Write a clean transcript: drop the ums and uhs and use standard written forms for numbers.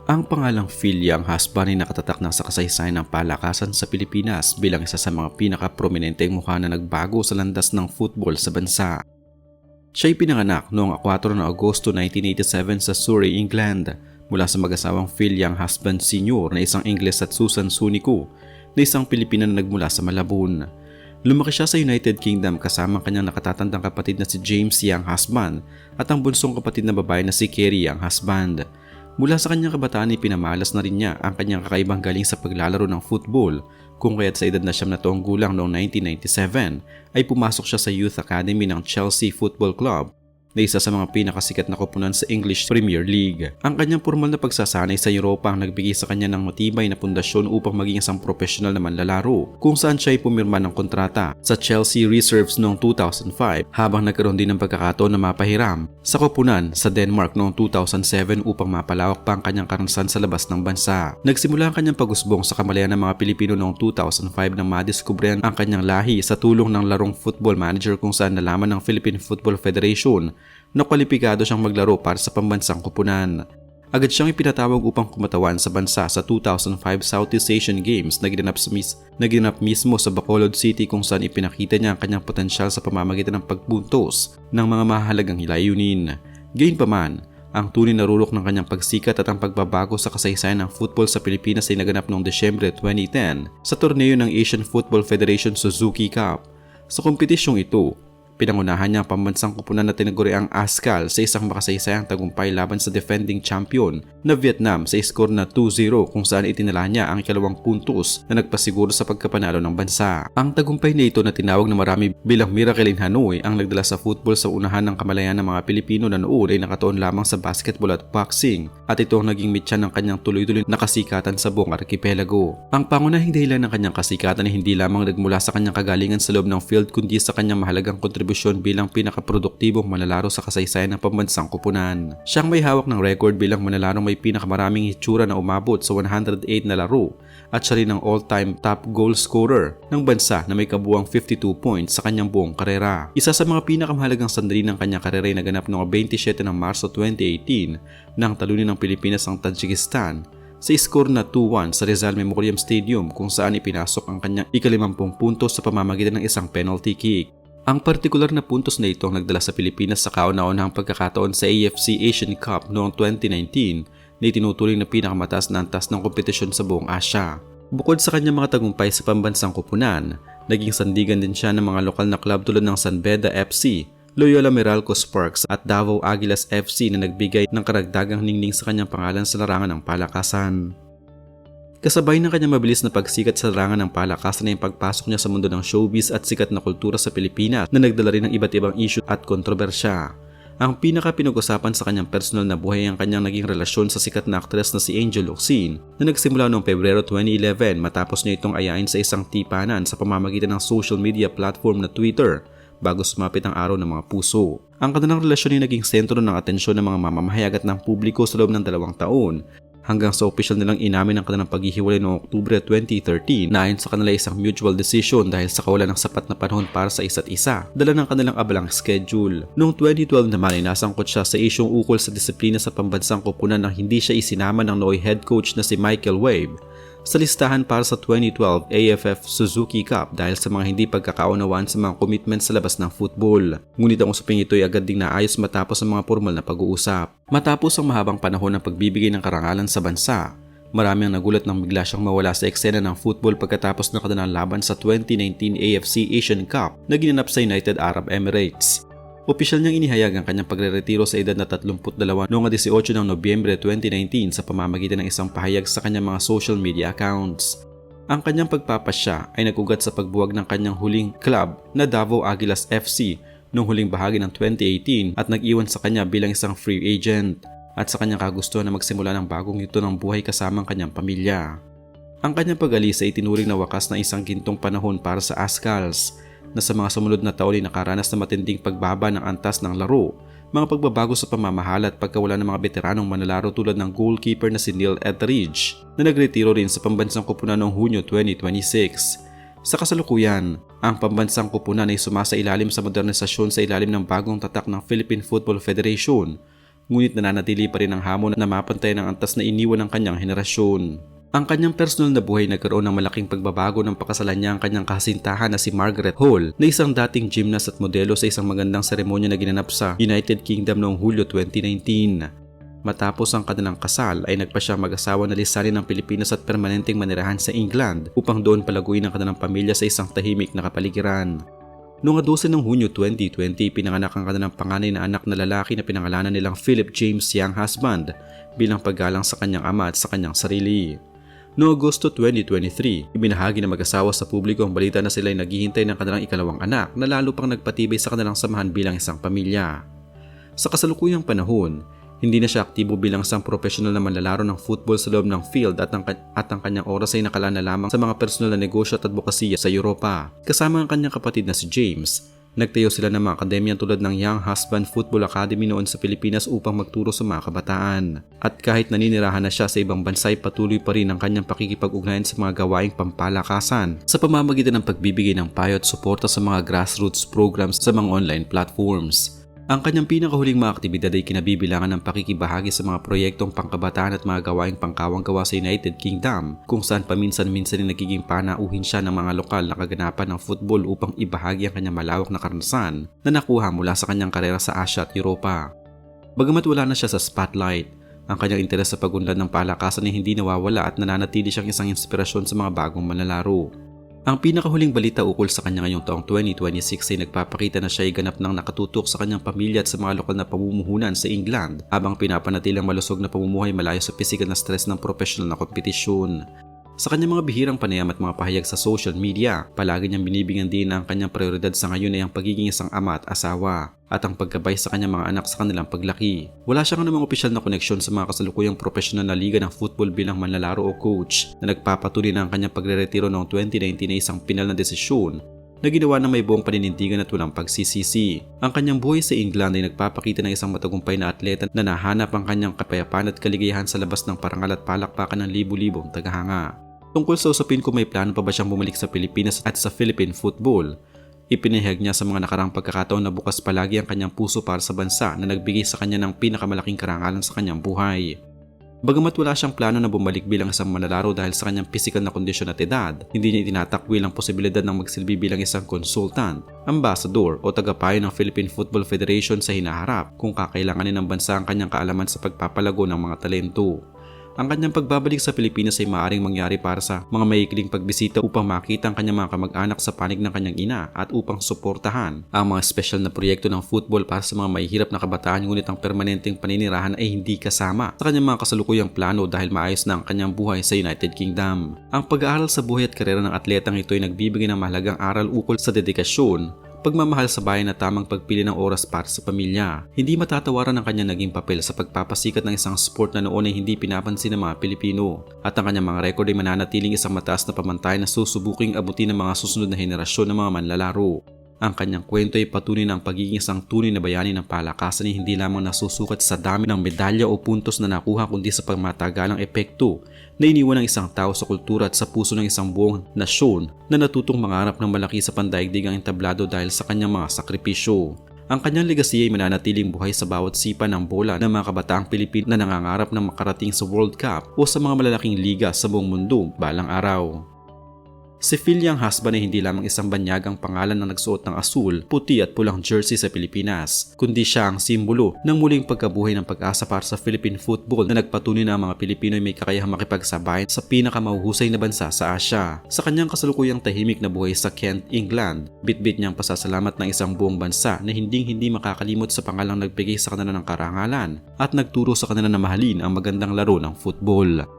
Ang pangalang Phil Yang Husband ay nakatatak na sa kasaysayan ng palakasan sa Pilipinas bilang isa sa mga pinaka-prominenteng mukha na nagbago sa landas ng football sa bansa. Siya ay pinanganak noong 4 ng Agosto 1987 sa Surrey, England mula sa mag-asawang Phil Yang Husband Sr. na isang Ingles at Susan Sunico na isang Pilipina na nagmula sa Malabon. Lumaki siya sa United Kingdom kasama ang kanyang nakatatandang kapatid na si James Yang Husband at ang bunsong kapatid na babae na si Kerry Yang Husband. Mula sa kanyang kabataan ay pinamalas na rin niya ang kanyang kakaibang galing sa paglalaro ng football, kung kaya't sa edad na 9 gulang noong 1997 ay pumasok siya sa Youth Academy ng Chelsea Football Club na isa sa mga pinakasikat na koponan sa English Premier League. Ang kanyang formal na pagsasanay sa Europa ang nagbigay sa kanya ng matibay na pundasyon upang maging isang profesional na manlalaro, kung saan siya ay pumirma ng kontrata sa Chelsea Reserves noong 2005 habang nagkaroon din ng pagkakataon na mapahiram sa koponan sa Denmark noong 2007 upang mapalawak pa ang kanyang karanasan sa labas ng bansa. Nagsimula ang kanyang pag-usbong sa kamalayan ng mga Pilipino noong 2005 nang madiskubrihan ang kanyang lahi sa tulong ng larong Football Manager, kung saan nalaman ng Philippine Football Federation na kwalipikado siyang maglaro para sa pambansang koponan. Agad siyang ipinatawag upang kumatawan sa bansa sa 2005 Southeast Asian Games na ginanap mismo sa Bacolod City, kung saan ipinakita niya ang kanyang potensyal sa pamamagitan ng pagbuntos ng mga mahalagang layunin. Gayunpaman, ang tunay na rurok ng kanyang pagsikat at ang pagbabago sa kasaysayan ng football sa Pilipinas ay naganap noong Desyembre 2010 sa torneo ng Asian Football Federation Suzuki Cup. Sa kompetisyong ito, pinangunahan niya ang pambansang koponan na tinaguriang ASCAL sa isang makasaysayang tagumpay laban sa defending champion na Vietnam sa score na 2-0, kung saan itinala niya ang ikalawang puntos na nagpasiguro sa pagkapanalo ng bansa. Ang tagumpay na ito na tinawag na marami bilang Miracle in Hanoi ang nagdala sa football sa unahan ng kamalayan ng mga Pilipino na noon ay nakatuon lamang sa basketball at boxing, at ito ang naging mitya ng kanyang tuloy-tuloy na kasikatan sa buong arkipelago. Ang pangunahing dahilan ng kanyang kasikatan ay hindi lamang nagmula sa kanyang kagalingan sa loob ng field kundi sa kanyang mahalagang kontribusyon bilang pinakaproduktibong manlalaro sa kasaysayan ng pambansang koponan. Siyang may hawak ng record bilang manlalarong may pinakamaraming hitsura na umabot sa 108 na laro, at siya rin ang all-time top goal scorer ng bansa na may kabuuang 52 points sa kanyang buong karera. Isa sa mga pinakamahalagang sandali ng kanyang karera ay naganap noong 27 ng Marso 2018 nang talunin ng Pilipinas ang Tajikistan sa score na 2-1 sa Rizal Memorial Stadium, kung saan ipinasok ang kanyang ika-50 puntos sa pamamagitan ng isang penalty kick. Ang partikular na puntos na ito ang nagdala sa Pilipinas sa kauna-unahang pagkakataon sa AFC Asian Cup noong 2019 na itinuturing na pinakamataas na antas ng kompetisyon sa buong Asya. Bukod sa kanyang mga tagumpay sa pambansang koponan, naging sandigan din siya ng mga lokal na club tulad ng San Beda FC, Loyola Meralco Sparks at Davao Aguilas FC na nagbigay ng karagdagang ningning sa kanyang pangalan sa larangan ng palakasan. Kasabay ng kanyang mabilis na pagsikat sa larangan ng palakasan ay pagpasok niya sa mundo ng showbiz at sikat na kultura sa Pilipinas na nagdala rin ng iba't ibang issue at kontrobersya. Ang pinaka-pinag-usapan sa kanyang personal na buhay ay ang kanyang naging relasyon sa sikat na aktres na si Angel Locsin na nagsimula noong Pebrero 2011 matapos niya itong ayain sa isang tipanan sa pamamagitan ng social media platform na Twitter bago sumapit ang araw ng mga puso. Ang kanilang relasyon ay naging sentro ng atensyon ng mga mamamahayag at ng publiko sa loob ng 2 taon, hanggang sa opisyal nilang inamin ang kanilang paghihiwalay noong Oktubre 2013 na ayon sa kanila isang mutual decision dahil sa kawalan ng sapat na panahon para sa isa't isa, dala ng kanilang abalang schedule. Noong 2012 naman ay nasangkot siya sa isyong ukol sa disiplina sa pambansang koponan nang hindi siya isinama ng Noy head coach na si Michael Wave sa listahan para sa 2012 AFF Suzuki Cup dahil sa mga hindi pagkakaunawaan sa mga commitments sa labas ng football. Ngunit ang usaping ito ay agad ding naayos matapos ang mga formal na pag-uusap. Matapos ang mahabang panahon ng pagbibigay ng karangalan sa bansa, marami ang nagulat nang bigla siyang mawala sa eksena ng football pagkatapos ng kanilang laban sa 2019 AFC Asian Cup na ginanap sa United Arab Emirates. Opisyal niyang inihayag ang kanyang pagreretiro sa edad na 32 noong 18 ng Nobyembre 2019 sa pamamagitan ng isang pahayag sa kanyang mga social media accounts. Ang kanyang pagpapasya ay nagugat sa pagbuwag ng kanyang huling club na Davao Aguilas FC noong huling bahagi ng 2018 at nag-iwan sa kanya bilang isang free agent at sa kanyang kagustuhan na magsimula ng bagong yugto ng buhay kasama ang kanyang pamilya. Ang kanyang pag-alis ay itinuring na wakas na isang gintong panahon para sa ASCALs na sa mga sumunod na taon ay nakaranas na matinding pagbaba ng antas ng laro, mga pagbabago sa pamamahala at pagkawala ng mga veteranong manlalaro tulad ng goalkeeper na si Neil Etheridge na nagretiro rin sa pambansang koponan noong Hunyo 2026. Sa kasalukuyan, ang pambansang koponan ay sumasailalim sa modernisasyon sa ilalim ng bagong tatak ng Philippine Football Federation, ngunit nananatili pa rin ang hamon na mapantay ng antas na iniwan ng kanyang henerasyon. Ang kanyang personal na buhay nagkaroon ng malaking pagbabago nang pakasalan niya ang kanyang kasintahan na si Margaret Hall, na isang dating gymnast at modelo sa isang magandang seremonya na ginanap sa United Kingdom noong Hulyo 2019. Matapos ang kanilang kasal ay nagpa siya mag-asawa na lisanin ng Pilipinas at permanenteng manirahan sa England upang doon palaguin ang kanilang pamilya sa isang tahimik na kapaligiran. Noong 12 ng Hunyo 2020, pinanganak ang kanilang panganay na anak na lalaki na pinangalanan nilang Philip James Young Husband bilang paggalang sa kanyang ama at sa kanyang sarili. Noong Agosto 2023, ibinahagi ng mag-asawa sa publiko ang balita na sila ay naghihintay ng kanilang ikalawang anak na lalo pang nagpatibay sa kanilang samahan bilang isang pamilya. Sa kasalukuyang panahon, hindi na siya aktibo bilang isang profesional na manlalaro ng football sa loob ng field at ang kanyang oras ay nakalaan na lamang sa mga personal na negosyo at advokasya sa Europa. Kasama ang kanyang kapatid na si James, nagtayo sila ng mga akademya tulad ng Young Husband Football Academy noon sa Pilipinas upang magturo sa mga kabataan. At kahit naninirahan na siya sa ibang bansa ay patuloy pa rin ang kanyang pakikipag-ugnayan sa mga gawaing pampalakasan sa pamamagitan ng pagbibigay ng payo at suporta sa mga grassroots programs sa mga online platforms. Ang kanyang pinakahuling mga aktibidad ay kinabibilangan ng pakikibahagi sa mga proyektong pangkabataan at mga gawaing pangkawang-gawa sa United Kingdom, kung saan paminsan-minsan ay nagiging panauhin siya ng mga lokal na kaganapan ng football upang ibahagi ang kanyang malawak na karanasan na nakuha mula sa kanyang karera sa Asia at Europa. Bagamat wala na siya sa spotlight, ang kanyang interes sa pagunlad ng palakasan ay hindi nawawala at nananatili siyang isang inspirasyon sa mga bagong manlalaro. Ang pinakahuling balita ukol sa kanya ngayong taong 2026 ay nagpapakita na siya ay ganap nang nakatutok sa kanyang pamilya at sa mga lokal na pamumuhunan sa England habang pinapanatilang malusog na pamumuhay malayo sa pisikal na stress ng profesional na kompetisyon. Sa kanyang mga bihirang panayam at mga pahayag sa social media, palagi niyang binibigyan din na ang kanyang prioridad sa ngayon ay ang pagiging isang ama at asawa at ang paggabay sa kanyang mga anak sa kanilang paglaki. Wala siyang anumang opisyal na koneksyon sa mga kasalukuyang profesional na liga ng football bilang manlalaro o coach na nagpapatuloy na ang kanyang pagre-retiro noong 2019 na isang pinal na desisyon na ginawa na may buong paninindigan at walang pagsisisi. Ang kanyang buhay sa England ay nagpapakita ng isang matagumpay na atleta na nahanap ang kanyang kapayapaan at kaligayahan sa labas ng parangal at palakpakan ng libu-libong tagahanga. Tungkol sa usapin kung may plano pa ba siyang bumalik sa Pilipinas at sa Philippine football, ipinahayag niya sa mga nakarang pagkakataon na bukas palagi ang kanyang puso para sa bansa na nagbigay sa kanya ng pinakamalaking karangalan sa kanyang buhay. Bagamat wala siyang plano na bumalik bilang isang manlalaro dahil sa kanyang pisikal na kondisyon at edad, hindi niya itinatakwi ang posibilidad ng magsilbi bilang isang consultant, ambassador o tagapayo ng Philippine Football Federation sa hinaharap kung kakailanganin ng bansa ang kanyang kaalaman sa pagpapalago ng mga talento. Ang kanyang pagbabalik sa Pilipinas ay maaaring mangyari para sa mga maikling pagbisita upang makita ang kanyang mga kamag-anak sa panig ng kanyang ina at upang suportahan ang mga special na proyekto ng football para sa mga mahihirap na kabataan, ngunit ang permanenteng paninirahan ay hindi kasama sa kanyang mga kasalukuyang plano dahil maayos na ang kanyang buhay sa United Kingdom. Ang pag-aaral sa buhay at karera ng atletang ito ay nagbibigay ng mahalagang aral ukol sa dedikasyon, pagmamahal sa bayan at tamang pagpili ng oras para sa pamilya. Hindi matatawaran ang kanyang naging papel sa pagpapasikat ng isang sport na noon ay hindi pinapansin ng mga Pilipino, at ang kanyang mga rekord ay mananatiling isang mataas na pamantayan na susubuking abutin ng mga susunod na henerasyon ng mga manlalaro. Ang kanyang kwento ay patunay na ang pagiging isang tunay na bayani ng palakasan ay hindi lamang nasusukat sa dami ng medalya o puntos na nakuha, kundi sa pagmatagalang epekto na iniwan ng isang tao sa kultura at sa puso ng isang buong nasyon na natutong mangarap ng malaki sa pandaigdigang entablado dahil sa kanyang mga sakripisyo. Ang kanyang legacy ay mananatiling buhay sa bawat sipa ng bola ng mga kabataang Pilipino na nangangarap ng makarating sa World Cup o sa mga malalaking liga sa buong mundo balang araw. Si Phil Young Husband ay hindi lamang isang banyagang pangalan na nagsuot ng asul, puti at pulang jersey sa Pilipinas, kundi siya ang simbolo ng muling pagkabuhay ng pag-asa para sa Philippine football na nagpatunay na ang mga Pilipino ay may kakayahang makipagsabayan sa pinakamahuhusay na bansa sa Asia. Sa kanyang kasalukuyang tahimik na buhay sa Kent, England, bitbit niyang pasasalamat ng isang buong bansa na hindi makakalimot sa pangalang nagbigay sa kanila ng karangalan at nagturo sa kanila na mahalin ang magandang laro ng football.